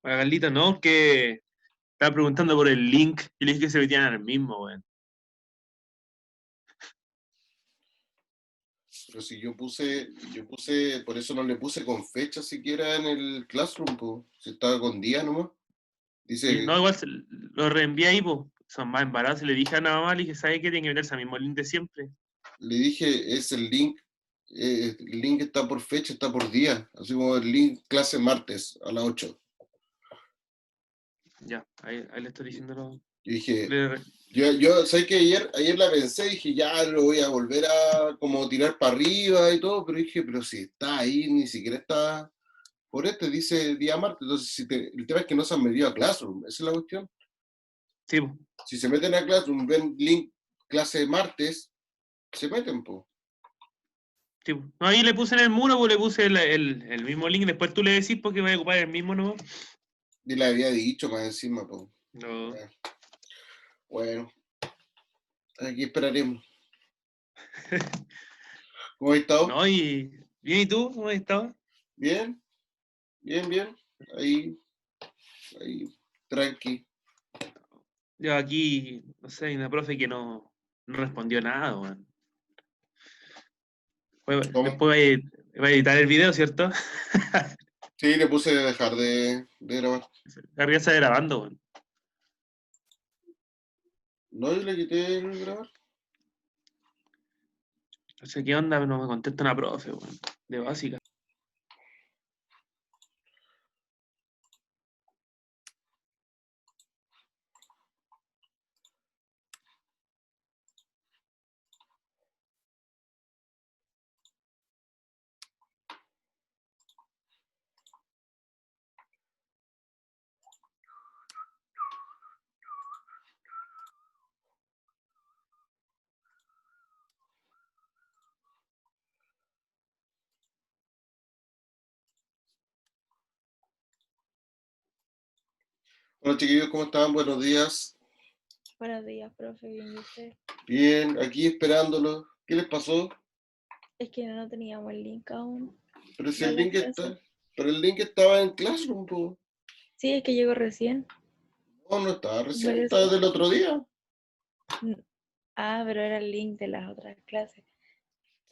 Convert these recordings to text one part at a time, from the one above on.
Para Carlita, no, que estaba preguntando por el link y le dije que se metían al mismo, weón. Pero si por eso no le puse con fecha siquiera en el Classroom, po. Si estaba con día nomás. Y Dice, no, igual lo reenvié ahí, pues. Son más embarazos. Le dije a la mamá, le dije, ¿sabe qué? Tiene que meterse al mismo link de siempre. le dije, es el link está por fecha, está por día. Así como el link clase martes a las 8. Ya, ahí le estoy diciendo lo. Yo dije, le- yo sé que ayer la pensé, dije, ya lo voy a volver a como tirar para arriba y todo, pero dije, pero si está ahí, ni siquiera está por dice día martes. Entonces, el tema es que no se han metido a Classroom, esa es la cuestión. Sí, po. Si se meten a Classroom, ven link clase martes, se meten, po. Sí, po. No, ahí le puse en el muro, pues le puse el mismo link. Después tú le decís porque voy a ocupar el mismo, ¿no? Y le había dicho más encima, po. No. Bueno, aquí esperaremos. ¿Cómo has estado? No, y. Bien, ¿y tú? ¿Cómo has estado? Bien, bien, bien. Ahí, tranqui. Yo aquí, no sé, hay una profe que no respondió nada, weón. ¿Cómo? Después va a editar el video, ¿cierto? Sí, le puse dejar de grabar. Arriba está grabando, weón. No, yo le quité el grabar. No sé qué onda, no me contesta una profe, weón. De básica. Hola chiquillos, ¿cómo están? Buenos días. Buenos días, profe, bien, ¿y usted? Bien, aquí esperándolo. ¿Qué les pasó? Es que no teníamos el link aún Pero si de el la link clase. está, pero el link estaba en Classroom, po. Sí, es que llegó recién, No, no estaba por recién, estaba eso. del otro día. Ah, pero era el link de las otras clases.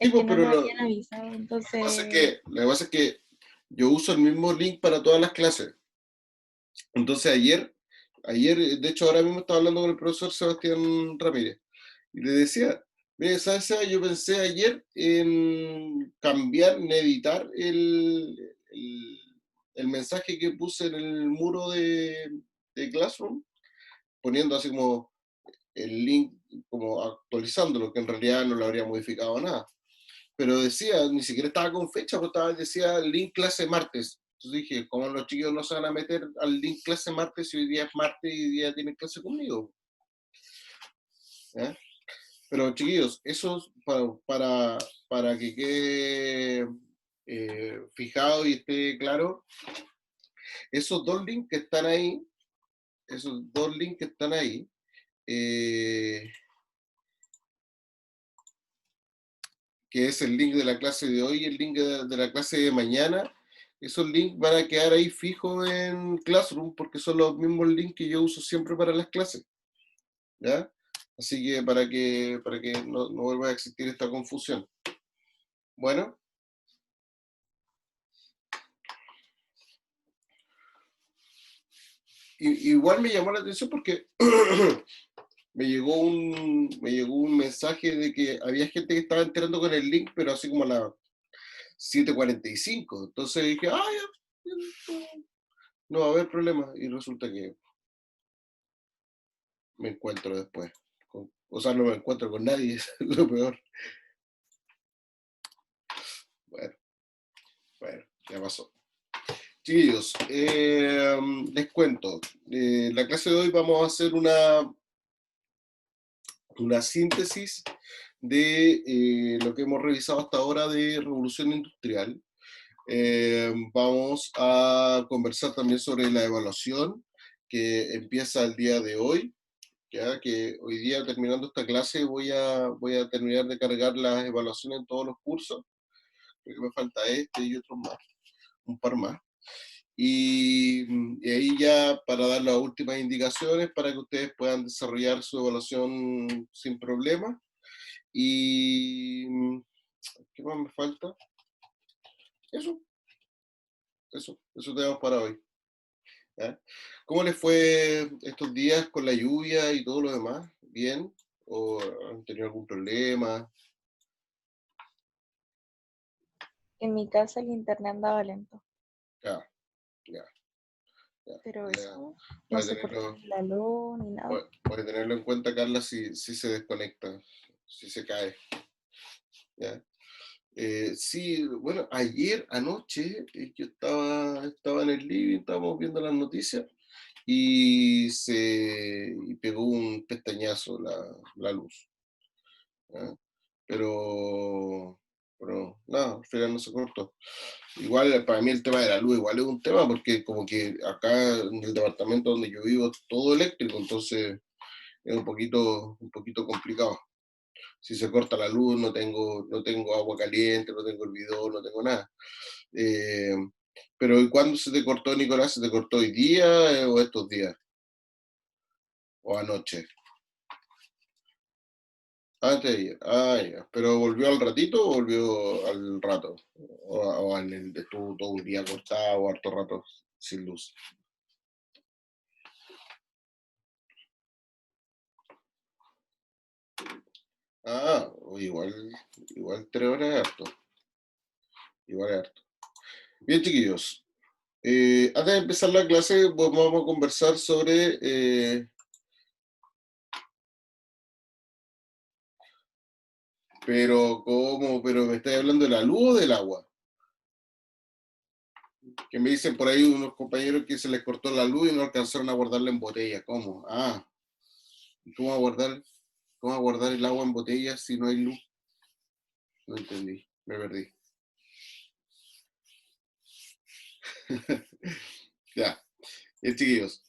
Sí, Es pues, que no pero nos lo habían avisado, que pasa es entonces... que, lo que pasa es que yo uso el mismo link para todas las clases. Entonces ayer, de hecho ahora mismo estaba hablando con el profesor Sebastián Ramírez y le decía, mire, ¿sabes? Yo pensé ayer en cambiar, en editar el mensaje que puse en el muro de Classroom, poniendo así como el link, como actualizándolo, que en realidad no lo habría modificado nada. Pero decía, ni siquiera estaba con fecha, pues decía link clase martes. Entonces dije, ¿cómo los chicos no se van a meter al link clase martes si hoy día es martes y hoy día tienen clase conmigo? ¿Ya? Pero chiquillos, eso es para que quede fijado y esté claro, esos dos links que están ahí, esos dos links que están ahí, eh, que es el link de la clase de hoy y el link de la clase de mañana, esos links van a quedar ahí fijos en Classroom porque son los mismos links que yo uso siempre para las clases, ¿ya? Así que para que no vuelva a existir esta confusión. Bueno, igual me llamó la atención porque me llegó un mensaje de que había gente que estaba entrando con el link, pero así como a las 7:45. Entonces dije, ya, no va a haber problema. Y resulta que me encuentro después. O sea, no me encuentro con nadie, es lo peor. Bueno, bueno, ya pasó. Chiquillos, les cuento. La clase de hoy vamos a hacer una síntesis de lo que hemos revisado hasta ahora de revolución industrial. Vamos a conversar también sobre la evaluación que empieza el día de hoy. ya que hoy día terminando esta clase voy a terminar de cargar las evaluaciones en todos los cursos, porque me falta este y otros más, un par más. Y ahí ya para dar las últimas indicaciones para que ustedes puedan desarrollar su evaluación sin problema. Y ¿qué más me falta? Eso, eso tenemos para hoy. ¿Ya? ¿Cómo les fue estos días con la lluvia y todo lo demás? ¿Bien? ¿O han tenido algún problema? En mi casa el internet andaba lento, Ya, ya, ya. pero Ya. eso Voy no a se cortó tenerlo, ni la luz ni nada. voy a tenerlo en cuenta, Carla, si se desconecta, si se cae. ¿Ya? Sí, bueno, ayer anoche yo estaba en el living, estábamos viendo las noticias y pegó un pestañazo la luz. ¿Ya? Pero nada, al final no se cortó. Igual para mí el tema de la luz igual es un tema porque como que acá en el departamento donde yo vivo es todo eléctrico, entonces es un poquito complicado. Si se corta la luz, no tengo agua caliente, no tengo hervidor, no tengo nada. Eh, pero ¿y cuándo se te cortó, Nicolás? ¿Se te cortó hoy día o estos días? ¿O anoche? Antes de ayer. Ah, ya. ¿Pero volvió al ratito o volvió al rato? ¿O estuvo todo un día cortado o harto rato sin luz? Ah, igual 3 horas es harto. Igual es harto. Bien, chiquillos. Antes de empezar la clase, vamos a conversar sobre pero, ¿cómo? ¿Pero me estáis hablando de la luz o del agua? Que me dicen por ahí unos compañeros que se les cortó la luz y no alcanzaron a guardarla en botella. ¿Cómo? Ah, ¿y cómo a guardar el agua en botella si no hay luz? No entendí, me perdí. Ya, chiquillos.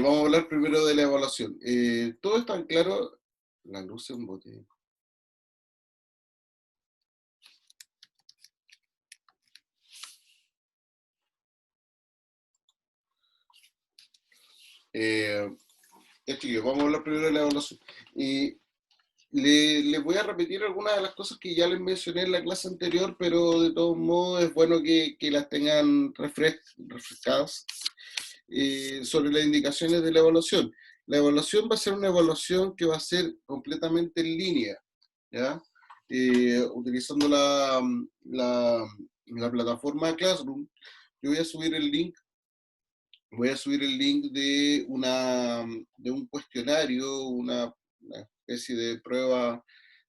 Vamos a hablar primero de la evaluación. ¿Todo está claro? La luz en botella. Chiquillos, vamos a hablar primero de la evaluación. Les voy a repetir algunas de las cosas que ya les mencioné en la clase anterior, pero de todos modos es bueno que las tengan refrescadas sobre las indicaciones de la evaluación. La evaluación va a ser una evaluación que va a ser completamente en línea, ¿ya? Utilizando la plataforma Classroom. Yo voy a subir el link de un cuestionario, una especie de prueba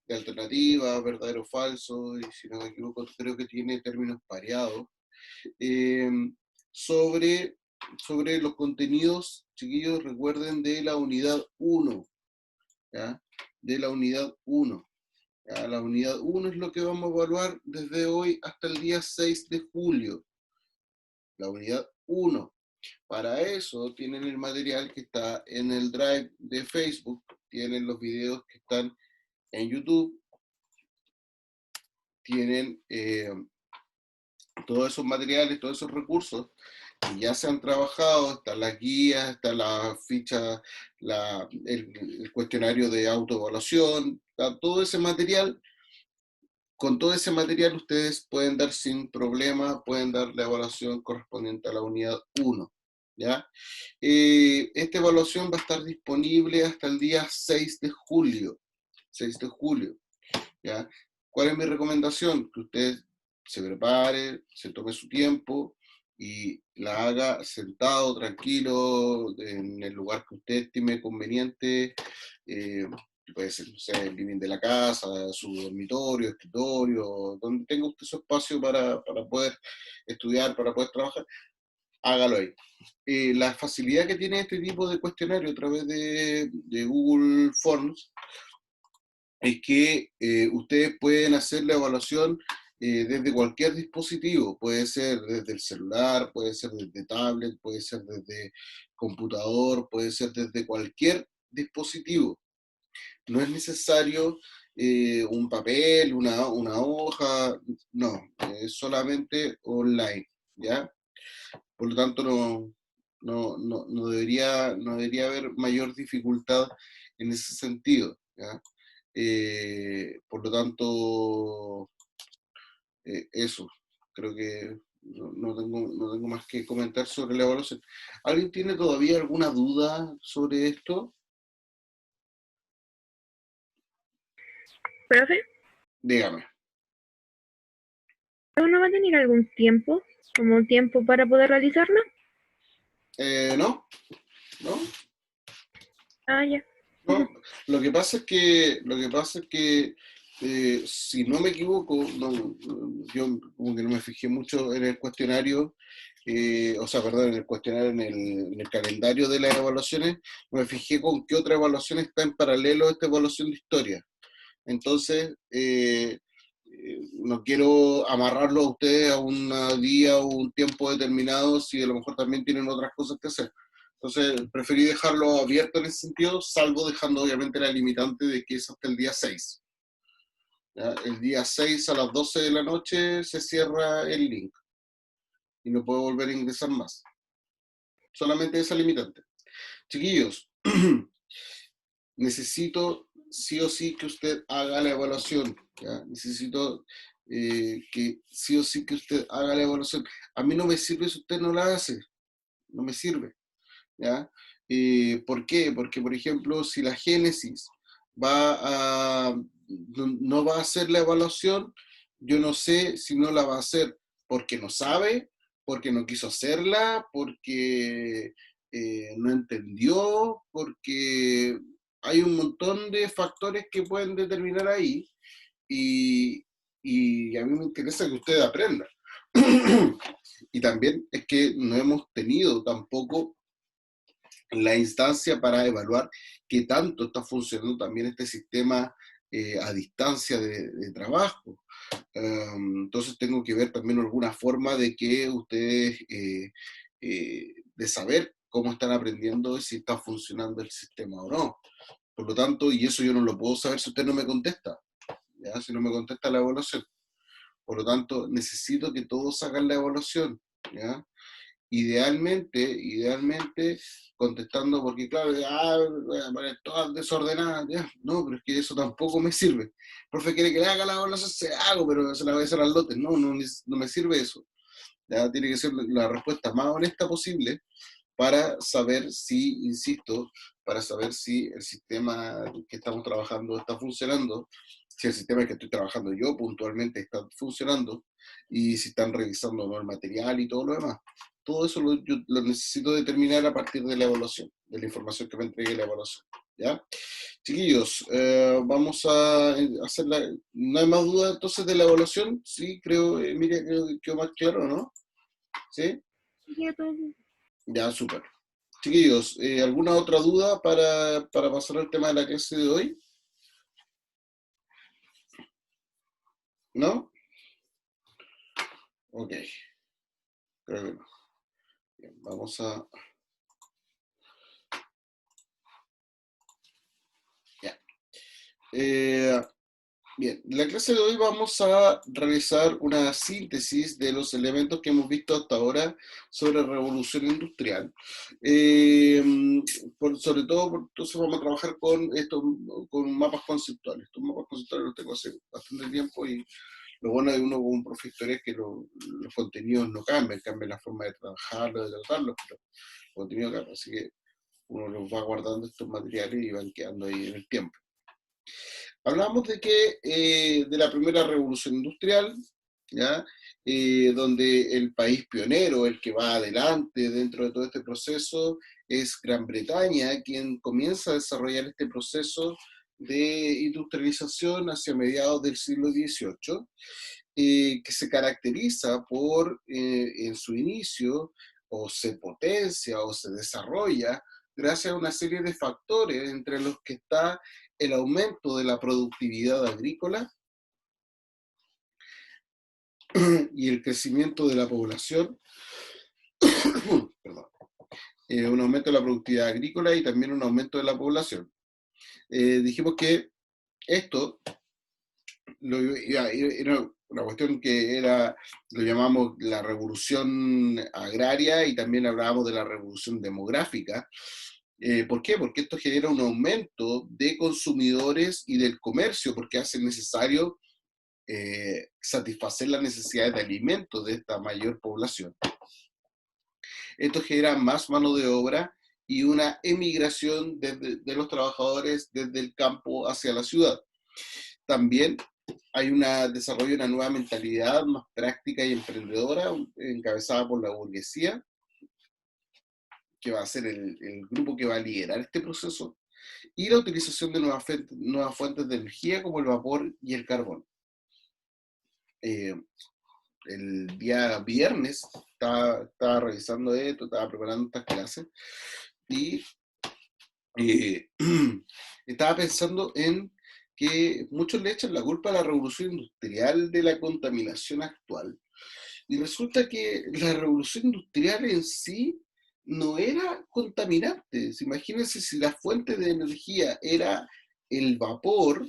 de alternativa, verdadero o falso, y si no me equivoco, creo que tiene términos pareados, eh, sobre, sobre los contenidos, chiquillos, recuerden, de la unidad 1, ¿ya? De la unidad 1. ¿Ya? La unidad 1 es lo que vamos a evaluar desde hoy hasta el día 6 de julio. La unidad 1. Para eso tienen el material que está en el Drive de Facebook, tienen los videos que están en YouTube, tienen todos esos materiales, todos esos recursos que ya se han trabajado, están las guías, está la ficha, el cuestionario de autoevaluación, está todo ese material. Con todo ese material ustedes pueden dar sin problema, pueden dar la evaluación correspondiente a la unidad 1. ¿Ya? Esta evaluación va a estar disponible hasta el día 6 de julio. 6 de julio. ¿Ya? ¿Cuál es mi recomendación? Que usted se prepare, se tome su tiempo y la haga sentado, tranquilo, en el lugar que usted estime conveniente. Puede ser, no sé, el living de la casa, su dormitorio, escritorio, donde tenga usted su espacio para poder estudiar, para poder trabajar, hágalo ahí. La facilidad que tiene este tipo de cuestionario a través de Google Forms es que ustedes pueden hacer la evaluación desde cualquier dispositivo, puede ser desde el celular, puede ser desde tablet, puede ser desde computador, puede ser desde cualquier dispositivo. No es necesario un papel, una hoja, no, es solamente online, ¿ya? Por lo tanto, no debería haber mayor dificultad en ese sentido, ¿ya? Por lo tanto, eso, creo que no tengo más que comentar sobre la evaluación. ¿Alguien tiene todavía alguna duda sobre esto? Profe, Dígame. ¿uno va a tener algún tiempo, como tiempo para poder realizarlo? ¿No? ¿No? Ah, ya. No, lo que pasa es que si no me equivoco, yo como que no me fijé mucho en el cuestionario, o sea, perdón, en el cuestionario, en el calendario de las evaluaciones, me fijé con qué otra evaluación está en paralelo a esta evaluación de historia. Entonces, no quiero amarrarlo a ustedes a un día o un tiempo determinado si a lo mejor también tienen otras cosas que hacer. Entonces, preferí dejarlo abierto en ese sentido, salvo dejando obviamente la limitante de que es hasta el día 6. ¿Ya? El día 6 a las 12 de la noche se cierra el link y no puedo volver a ingresar más. Solamente esa limitante. Chiquillos, necesito sí o sí que usted haga la evaluación. ¿Ya? Necesito que sí o sí que usted haga la evaluación. A mí no me sirve si usted no la hace. No me sirve. ¿Ya? ¿Por qué? Porque, por ejemplo, si la Génesis no va a hacer la evaluación, yo no sé si no la va a hacer porque no sabe, porque no quiso hacerla, porque no entendió, porque hay un montón de factores que pueden determinar ahí y, y a mí me interesa que usted aprenda. Y también es que no hemos tenido tampoco la instancia para evaluar qué tanto está funcionando también este sistema a distancia de trabajo. Entonces tengo que ver también alguna forma de que ustedes, de saber cómo están aprendiendo y si está funcionando el sistema o no. Por lo tanto, y eso yo no lo puedo saber si usted no me contesta, ¿ya? Si no me contesta la evaluación. Por lo tanto, necesito que todos hagan la evaluación, ¿ya? Idealmente, contestando, porque claro, todas desordenadas, ya, no, pero es que eso tampoco me sirve. El profe quiere que le haga la evaluación, se hago, pero se la voy a hacer al lote. No me sirve eso. Ya tiene que ser la respuesta más honesta posible para saber si, insisto, para saber si el sistema que estamos trabajando está funcionando, si el sistema que estoy trabajando yo puntualmente está funcionando y si están revisando o no el material y todo lo demás. Todo eso yo lo necesito determinar a partir de la evaluación, de la información que me entregue la evaluación. ¿Ya? Chiquillos, vamos a hacer la... ¿No hay más duda entonces de la evaluación? Sí, creo, Emilia, creo que quedó más claro, ¿no? ¿Sí? Ya todo. Ya, súper. Chiquillos, ¿alguna otra duda para pasar al tema de la clase de hoy? ¿No? Ok, creo que no. Bien, vamos a... Ya. Bien, en la clase de hoy vamos a realizar una síntesis de los elementos que hemos visto hasta ahora sobre revolución industrial. Sobre todo, entonces vamos a trabajar con esto, con mapas conceptuales. Estos mapas conceptuales los tengo hace bastante tiempo y lo bueno de uno como un profe de historia es que los contenidos no cambian la forma de trabajarlos, de tratarlos, pero los contenidos cambian, así que uno los va guardando estos materiales y van quedando ahí en el tiempo. Hablamos de que de la primera revolución industrial, ¿ya? Donde el país pionero, el que va adelante dentro de todo este proceso, es Gran Bretaña, quien comienza a desarrollar este proceso de industrialización hacia mediados del siglo XVIII, que se caracteriza por, en su inicio, o se potencia o se desarrolla gracias a una serie de factores, entre los que está el aumento de la productividad agrícola y el crecimiento de la población, perdón, un aumento de la productividad agrícola y también un aumento de la población. Dijimos que esto era una cuestión que lo llamamos la revolución agraria y también hablábamos de la revolución demográfica. ¿Por qué? Porque esto genera un aumento de consumidores y del comercio, porque hace necesario satisfacer las necesidades de alimentos de esta mayor población. Esto genera más mano de obra y una emigración de los trabajadores desde el campo hacia la ciudad. También hay desarrollo de una nueva mentalidad más práctica y emprendedora, encabezada por la burguesía, que va a ser el grupo que va a liderar este proceso, y la utilización de nuevas fuentes de energía como el vapor y el carbón. El día viernes estaba revisando esto, estaba preparando estas clases, y estaba pensando en que muchos le echan la culpa a la revolución industrial de la contaminación actual. Y resulta que la revolución industrial en sí no era contaminante. Imagínense si la fuente de energía era el vapor,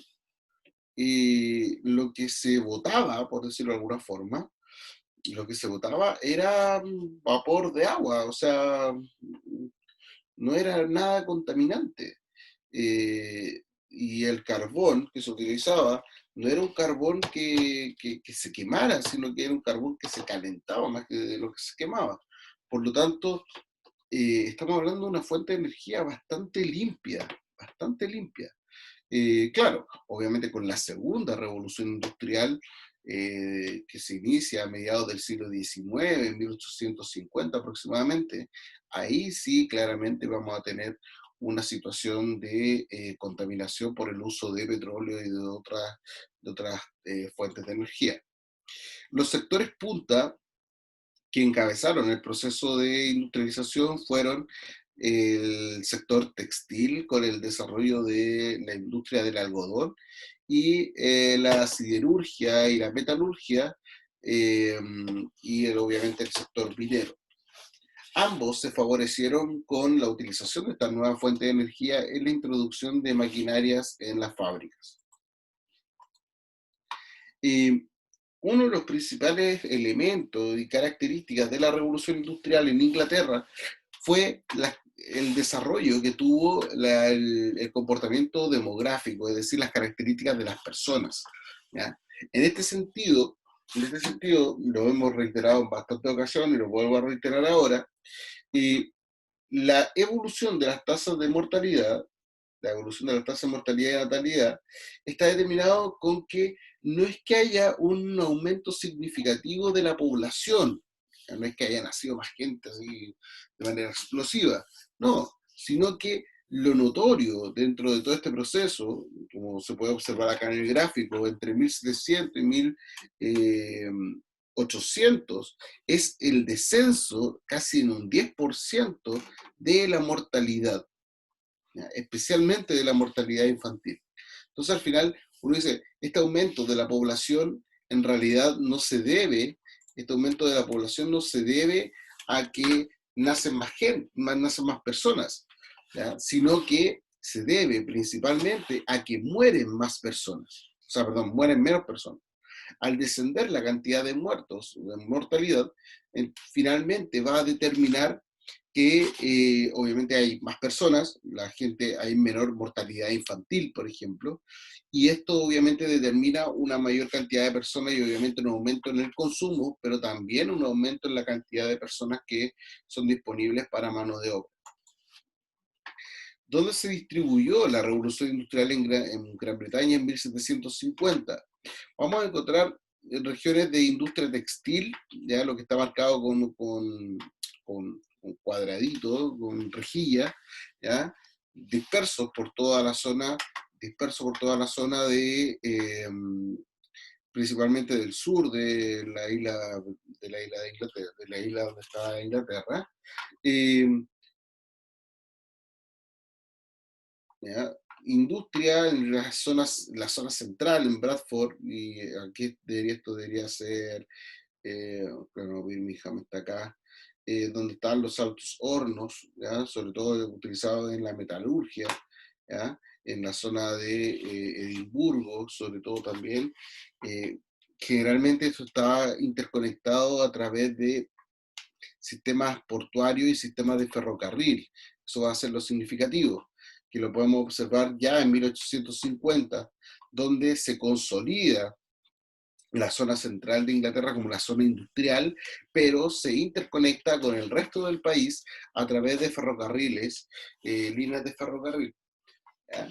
lo que se botaba, por decirlo de alguna forma, lo que se botaba era vapor de agua, o sea, no era nada contaminante. Y el carbón que se utilizaba no era un carbón que se quemara, sino que era un carbón que se calentaba más que de lo que se quemaba. Por lo tanto, estamos hablando de una fuente de energía bastante limpia, bastante limpia. Claro, obviamente con la segunda revolución industrial, que se inicia a mediados del siglo XIX, en 1850 aproximadamente, ahí sí claramente vamos a tener una situación de contaminación por el uso de petróleo y de otras fuentes de energía. Los sectores punta que encabezaron el proceso de industrialización fueron el sector textil con el desarrollo de la industria del algodón y la siderurgia y la metalurgia y obviamente el sector minero. Ambos se favorecieron con la utilización de esta nueva fuente de energía en la introducción de maquinarias en las fábricas. Uno de los principales elementos y características de la revolución industrial en Inglaterra fue el desarrollo que tuvo el comportamiento demográfico, es decir, las características de las personas, ¿ya? En este sentido, lo hemos reiterado en bastantes ocasiones y lo vuelvo a reiterar ahora, la evolución de las tasas de mortalidad, la evolución de las tasas de mortalidad y natalidad, está determinado con que no es que haya un aumento significativo de la población, no es que haya nacido más gente así de manera explosiva, no, sino que lo notorio dentro de todo este proceso, como se puede observar acá en el gráfico, entre 1700 y 1800, es el descenso casi en un 10% de la mortalidad, ¿ya? Especialmente de la mortalidad infantil. Entonces al final uno dice, este aumento de la población en realidad no se debe, este aumento de la población no se debe a que nacen más gente, nacen más personas, ¿ya? Sino que se debe principalmente a que mueren más personas, o sea, perdón, mueren menos personas. Al descender la cantidad de muertos, de mortalidad, finalmente va a determinar que obviamente hay más personas, hay menor mortalidad infantil, por ejemplo, y esto obviamente determina una mayor cantidad de personas y obviamente un aumento en el consumo, pero también un aumento en la cantidad de personas que son disponibles para mano de obra. ¿Dónde se distribuyó la revolución industrial en Gran Bretaña en 1750? Vamos a encontrar regiones de industria textil, ya lo que está marcado con cuadraditos, con rejilla, ¿ya? dispersos por toda la zona principalmente del sur de la isla de Inglaterra, de la isla donde está Inglaterra. ¿Ya? Industria en la zona central, en Bradford, y aquí esto debería ser, bueno, Birmingham está acá, donde están los altos hornos, ¿ya? Sobre todo utilizados en la metalurgia, ¿ya? En la zona de Edimburgo, sobre todo también. Generalmente esto está interconectado a través de sistemas portuarios y sistemas de ferrocarril. Eso va a ser lo significativo, que lo podemos observar ya en 1850, donde se consolida la zona central de Inglaterra como la zona industrial, pero se interconecta con el resto del país a través de ferrocarriles, líneas de ferrocarril. ¿Ya?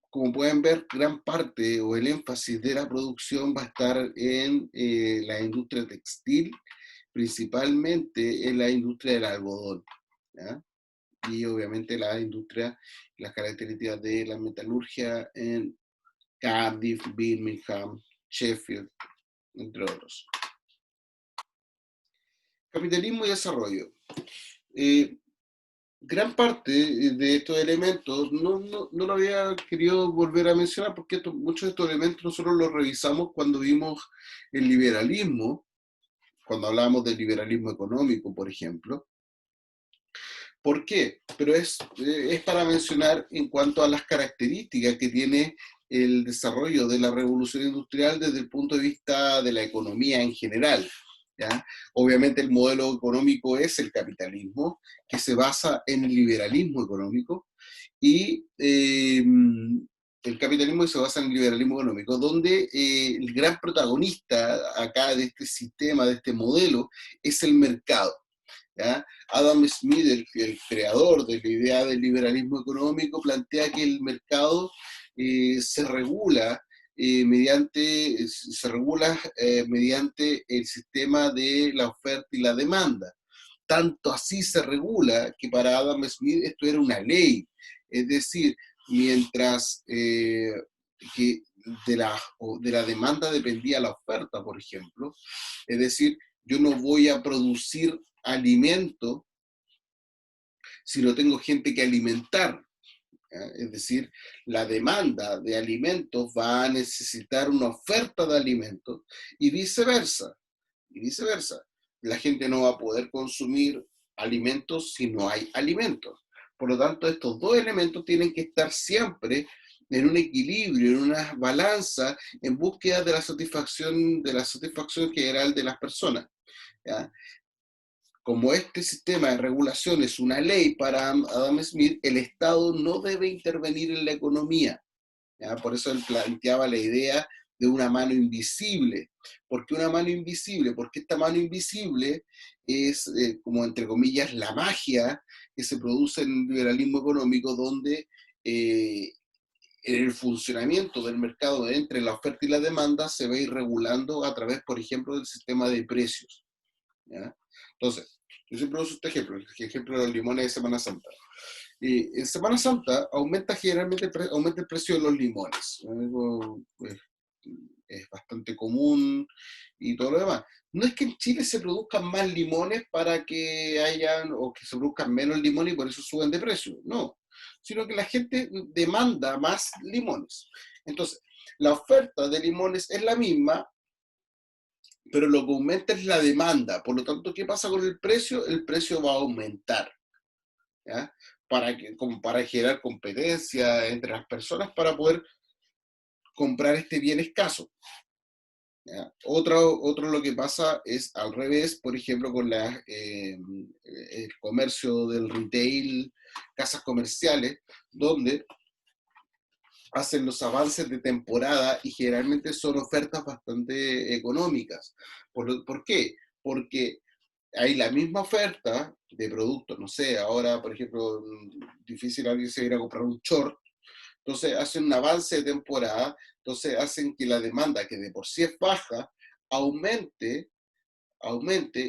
Como pueden ver, gran parte o el énfasis de la producción va a estar en la industria textil, principalmente en la industria del algodón, ¿ya? Y obviamente la industria, las características de la metalurgia en Cardiff, Birmingham, Sheffield, entre otros. Capitalismo y desarrollo. Gran parte de estos elementos no lo había querido volver a mencionar porque muchos de estos elementos nosotros los revisamos cuando vimos el liberalismo, cuando hablábamos del liberalismo económico, por ejemplo. ¿Por qué? Pero es para mencionar en cuanto a las características que tiene el desarrollo de la revolución industrial desde el punto de vista de la economía en general, ¿ya? Obviamente el modelo económico es el capitalismo, que se basa en el liberalismo económico, y el capitalismo se basa en el liberalismo económico, donde el gran protagonista acá de este sistema, de este modelo, es el mercado. ¿Ya? Adam Smith, el creador de la idea del liberalismo económico, plantea que el mercado se regula mediante el sistema de la oferta y la demanda. Tanto así se regula que para Adam Smith esto era una ley. Es decir, mientras que de la demanda dependía la oferta, por ejemplo, es decir, yo no voy a producir alimento si no tengo gente que alimentar. ¿Ya? Es decir, la demanda de alimentos va a necesitar una oferta de alimentos y viceversa. Y viceversa. La gente no va a poder consumir alimentos si no hay alimentos. Por lo tanto, estos dos elementos tienen que estar siempre en un equilibrio, en una balanza, en búsqueda de la satisfacción general de las personas. ¿Ya? Como este sistema de regulación es una ley para Adam Smith, el Estado no debe intervenir en la economía. ¿Ya? Por eso él planteaba la idea de una mano invisible. ¿Por qué una mano invisible? Porque esta mano invisible es, como entre comillas, la magia que se produce en el liberalismo económico, donde el funcionamiento del mercado entre la oferta y la demanda se va a ir regulando a través, por ejemplo, del sistema de precios. ¿Ya? Entonces, yo siempre uso este ejemplo, el ejemplo de los limones de Semana Santa. En Semana Santa generalmente aumenta el precio de los limones. Algo, pues, es bastante común y todo lo demás. No es que en Chile se produzcan más limones para que hayan, o que se produzcan menos limones y por eso suben de precio. No, sino que la gente demanda más limones. Entonces, la oferta de limones es la misma, pero lo que aumenta es la demanda. Por lo tanto, ¿qué pasa con el precio? El precio va a aumentar, ¿ya? Como para generar competencia entre las personas para poder comprar este bien escaso. ¿Ya? Otro lo que pasa es al revés, por ejemplo, con el comercio del retail, casas comerciales, donde hacen los avances de temporada y generalmente son ofertas bastante económicas. ¿Por qué? Porque hay la misma oferta de productos, no sé, ahora, por ejemplo, difícil alguien se ir a comprar un short, entonces hacen un avance de temporada, entonces hacen que la demanda, que de por sí es baja, aumente,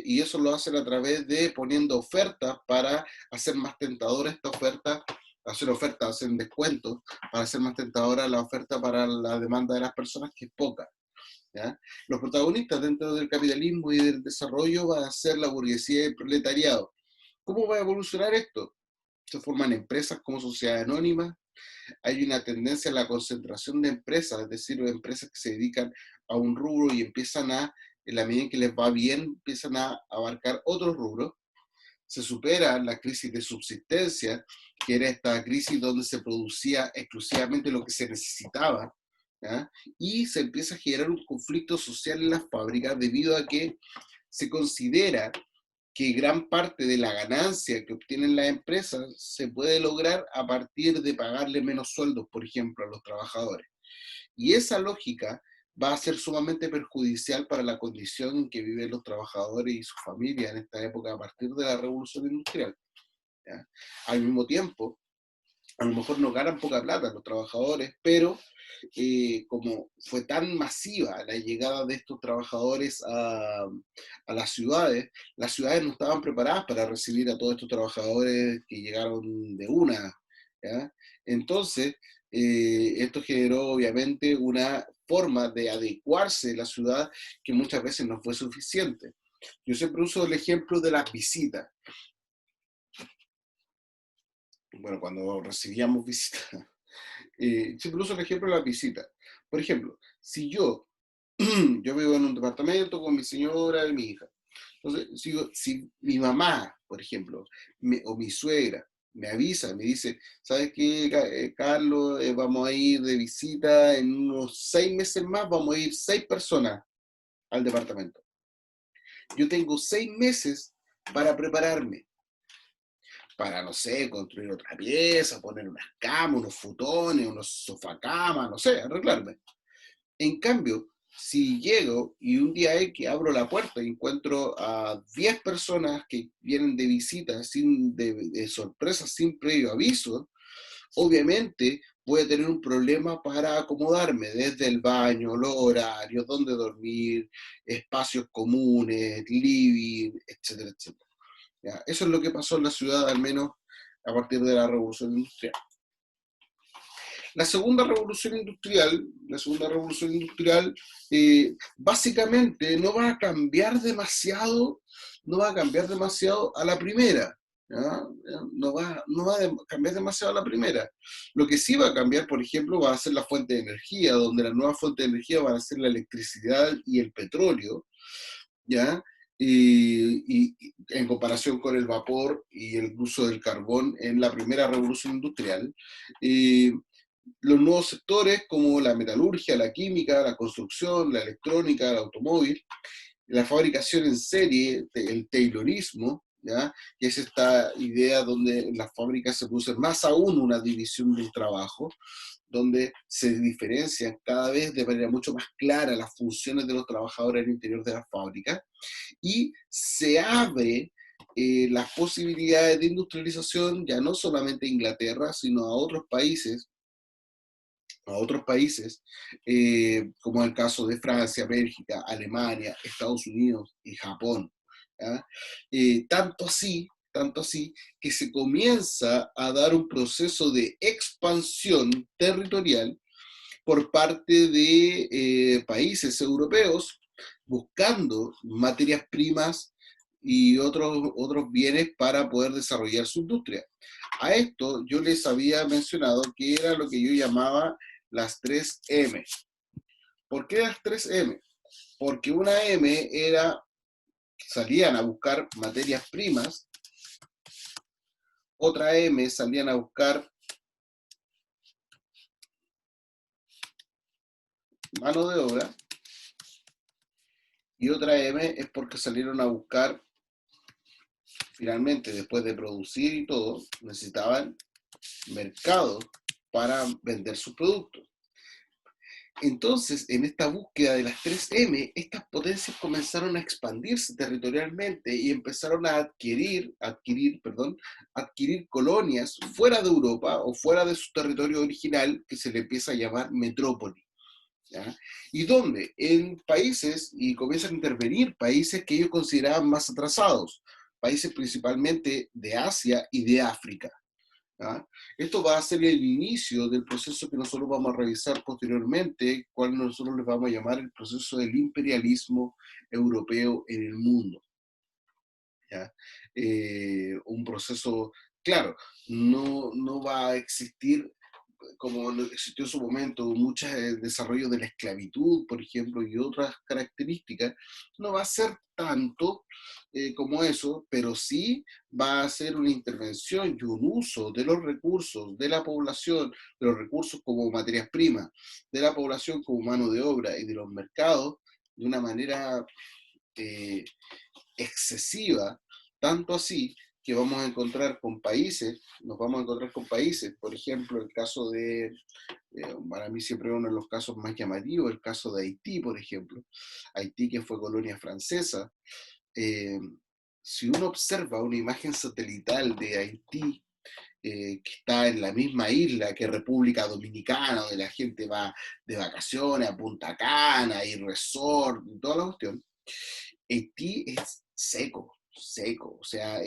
y eso lo hacen a través de poniendo ofertas para hacer más tentadora esta oferta, hacen descuentos para hacer más tentadora la oferta para la demanda de las personas, que es poca. ¿Ya? Los protagonistas dentro del capitalismo y del desarrollo van a ser la burguesía y el proletariado. ¿Cómo va a evolucionar esto? Se forman empresas como sociedades anónimas, hay una tendencia a la concentración de empresas, es decir, empresas que se dedican a un rubro y empiezan a en la medida en que les va bien, empiezan a abarcar otros rubros. Se supera la crisis de subsistencia, que era esta crisis donde se producía exclusivamente lo que se necesitaba, ¿ya? Y se empieza a generar un conflicto social en las fábricas debido a que se considera que gran parte de la ganancia que obtienen las empresas se puede lograr a partir de pagarle menos sueldos, por ejemplo, a los trabajadores. Y esa lógica va a ser sumamente perjudicial para la condición en que viven los trabajadores y sus familias en esta época a partir de la revolución industrial, ¿ya? Al mismo tiempo, a lo mejor no ganan poca plata los trabajadores, pero como fue tan masiva la llegada de estos trabajadores a las ciudades no estaban preparadas para recibir a todos estos trabajadores que llegaron de una, ¿ya? Entonces, esto generó obviamente una forma de adecuarse a la ciudad que muchas veces no fue suficiente. Yo siempre uso el ejemplo de las visitas. Bueno, cuando recibíamos visitas, siempre uso el ejemplo de las visitas. Por ejemplo, si yo vivo en un departamento con mi señora y mi hija. Entonces, si mi mamá, por ejemplo, o mi suegra, me avisa, me dice, ¿sabes qué, Carlos? Vamos a ir de visita en unos 6 meses más, vamos a ir 6 personas al departamento. Yo tengo 6 meses para prepararme, para, no sé, construir otra pieza, poner unas camas, unos futones, unos sofacamas, no sé, arreglarme. En cambio, si llego y un día que abro la puerta y encuentro a 10 personas que vienen de visita, de sorpresa, sin previo aviso, obviamente voy a tener un problema para acomodarme, desde el baño, los horarios, dónde dormir, espacios comunes, living, etcétera, etcétera. ¿Ya? Eso es lo que pasó en la ciudad, al menos a partir de la Revolución Industrial. La segunda revolución industrial básicamente no va a cambiar demasiado a la primera, ¿ya? No va a cambiar demasiado a la primera. Lo que sí va a cambiar, por ejemplo, va a ser la fuente de energía, donde las nuevas fuentes de energía van a ser la electricidad y el petróleo, ¿ya? Y en comparación con el vapor y el uso del carbón en la primera revolución industrial. Los nuevos sectores como la metalurgia, la química, la construcción, la electrónica, el automóvil, la fabricación en serie, el taylorismo, ¿ya? Que es esta idea donde en las fábricas se produce más aún una división del trabajo, donde se diferencian cada vez de manera mucho más clara las funciones de los trabajadores al interior de las fábricas, y se abre las posibilidades de industrialización ya no solamente a Inglaterra, sino a otros países, como el caso de Francia, Bélgica, Alemania, Estados Unidos y Japón, ¿ya? Tanto así que se comienza a dar un proceso de expansión territorial por parte de países europeos buscando materias primas y otros bienes para poder desarrollar su industria. A esto yo les había mencionado que era lo que yo llamaba las 3 M. ¿Por qué las 3 M? Porque una M era que salían a buscar materias primas, otra M salían a buscar mano de obra, y otra M es porque salieron a buscar, finalmente, después de producir y todo, necesitaban mercados para vender sus productos. Entonces, en esta búsqueda de las 3 M, estas potencias comenzaron a expandirse territorialmente y empezaron a adquirir colonias fuera de Europa o fuera de su territorio original, que se le empieza a llamar metrópoli, ¿ya? Y donde en países, y comienzan a intervenir países que ellos consideraban más atrasados, países principalmente de Asia y de África, ¿ya? Esto va a ser el inicio del proceso que nosotros vamos a revisar posteriormente, cual nosotros les vamos a llamar el proceso del imperialismo europeo en el mundo, ¿ya? Un proceso, claro, no va a existir como existió en su momento, mucho desarrollo de la esclavitud, por ejemplo, y otras características, no va a ser tanto como eso, pero sí va a ser una intervención y un uso de los recursos de la población, de los recursos como materias primas, de la población como mano de obra y de los mercados, de una manera excesiva, tanto así que vamos a encontrar con países, nos vamos a encontrar con países, por ejemplo, el caso de, para mí siempre uno de los casos más llamativos, el caso de Haití, por ejemplo. Haití, que fue colonia francesa. Si uno observa una imagen satelital de Haití, que está en la misma isla que República Dominicana, donde la gente va de vacaciones a Punta Cana y resort y toda la cuestión, Haití es seco, seco, o sea,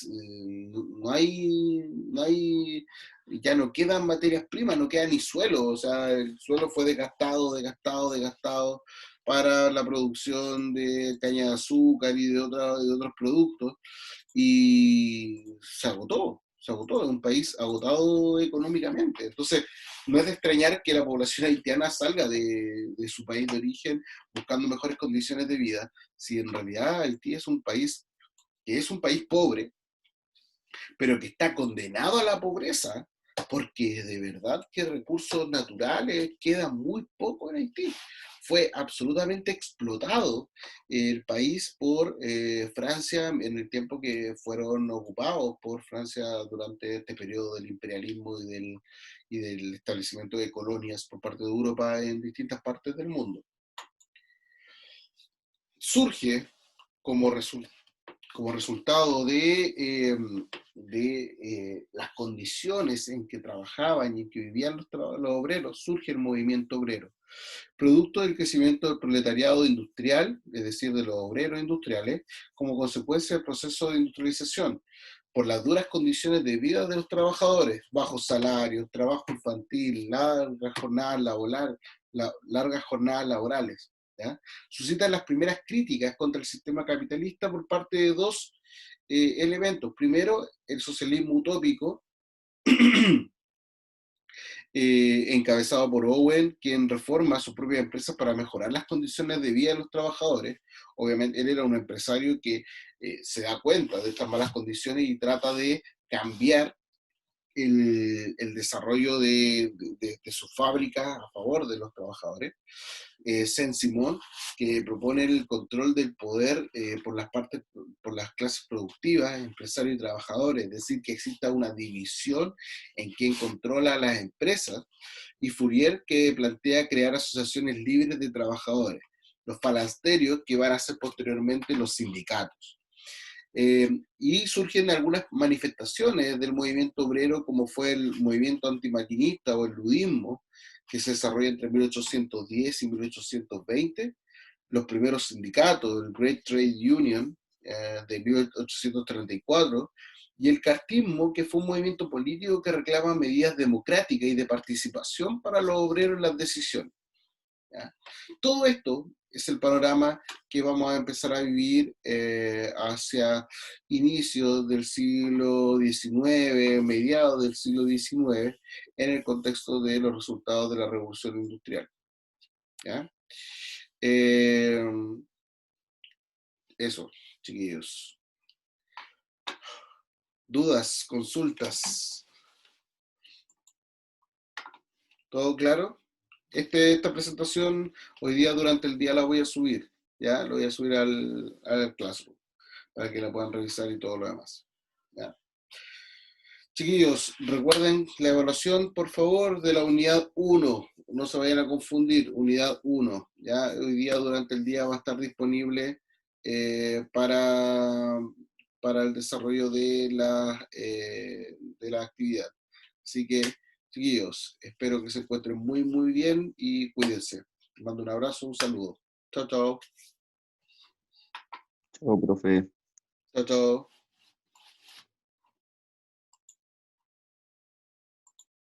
no hay, ya no quedan materias primas, no queda ni suelo, o sea, el suelo fue desgastado para la producción de caña de azúcar y de otros productos, y se agotó, es un país agotado económicamente. Entonces, no es de extrañar que la población haitiana salga de su país de origen buscando mejores condiciones de vida, si en realidad Haití es un país que es un país pobre, pero que está condenado a la pobreza, porque de verdad que recursos naturales queda muy poco en Haití. Fue absolutamente explotado el país por Francia en el tiempo que fueron ocupados por Francia durante este periodo del imperialismo y del establecimiento de colonias por parte de Europa en distintas partes del mundo. Surge como resultado de las condiciones en que trabajaban y en que vivían los obreros, surge el movimiento obrero. Producto del crecimiento del proletariado industrial, es decir, de los obreros industriales, como consecuencia del proceso de industrialización, por las duras condiciones de vida de los trabajadores, bajos salarios, trabajo infantil, largas jornadas laborales. ¿Ya? Suscitan las primeras críticas contra el sistema capitalista por parte de dos elementos. Primero, el socialismo utópico, encabezado por Owen, quien reforma sus propias empresas para mejorar las condiciones de vida de los trabajadores. Obviamente, él era un empresario que se da cuenta de estas malas condiciones y trata de cambiar el desarrollo de su fábrica a favor de los trabajadores. Saint-Simon, que propone el control del poder por las clases productivas, empresarios y trabajadores, es decir, que exista una división en quien controla las empresas, y Fourier, que plantea crear asociaciones libres de trabajadores, los falansterios, que van a ser posteriormente los sindicatos. Y surgen algunas manifestaciones del movimiento obrero, como fue el movimiento antimaquinista o el ludismo, que se desarrolla entre 1810 y 1820, los primeros sindicatos, el Great Trade Union de 1834, y el cartismo, que fue un movimiento político que reclama medidas democráticas y de participación para los obreros en las decisiones. ¿Ya? Todo esto es el panorama que vamos a empezar a vivir hacia inicios del siglo XIX, mediados del siglo XIX, en el contexto de los resultados de la Revolución Industrial. ¿Ya? Eso, chiquillos. ¿Dudas, consultas? ¿Todo claro? Esta presentación hoy día durante el día la voy a subir, ¿ya? Lo voy a subir al Classroom para que la puedan revisar y todo lo demás, ¿ya? Chiquillos, recuerden la evaluación, por favor, de la unidad 1. No se vayan a confundir, unidad 1. ¿Ya? Hoy día durante el día va a estar disponible para el desarrollo de la actividad. Así que, chiquillos, espero que se encuentren muy, muy bien y cuídense. Les mando un abrazo, un saludo. Chao, chao. Chao, profe. Chao, chao.